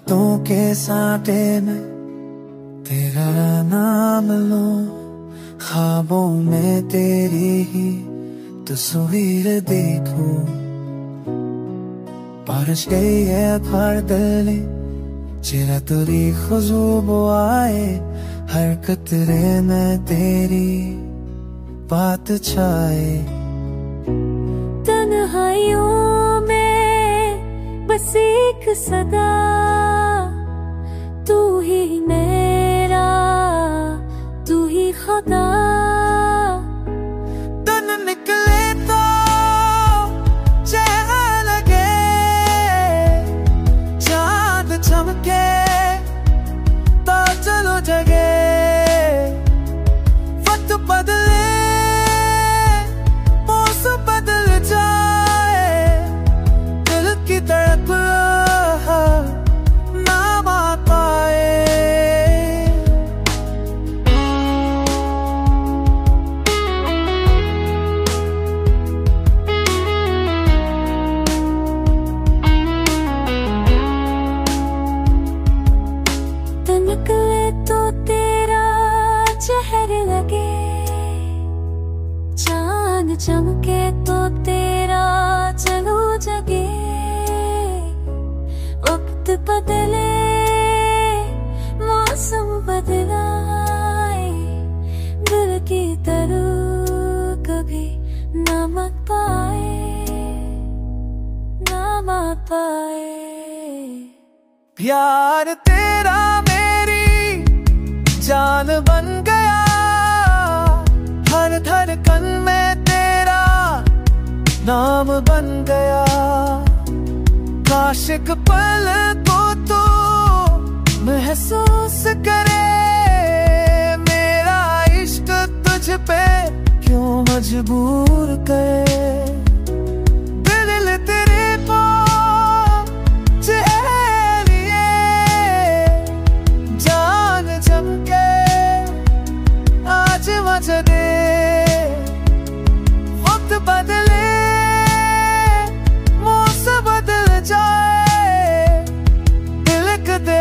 बातों के साटे में तेरा नाम लूं, ख्वाबों में तेरी ही तस्वीर देखूं। बारिश गई है भर दिल चिरा तुरी खुशबू आए, हर कतरे में तेरी बात छाए। तन्हाइयों में बस एक सदा, तू ही मेरा, तू ही खुदा। दिन निकले तो चेहरा लगे, चांद चमके तो चलो जगे। वक्त बदले मौसम बदल जाए, दिल की तड़प नाम आ पाए। निकले तो तेरा चेहरा लगे, चांद चमके तो तेरा चलो जगे। वक्त बदले मौसम बदलाए, दिल की तरह कभी ना मत पाए, ना मत पाए। प्यार तेरा जान बन गया, हर धड़कन में तेरा नाम बन गया। काश एक पल को तो महसूस करे, मेरा इश्क तुझ पे क्यों मजबूर करे। दिल तेरे को दे, वक्त बदले मौसम बदल जाए, दिल के दे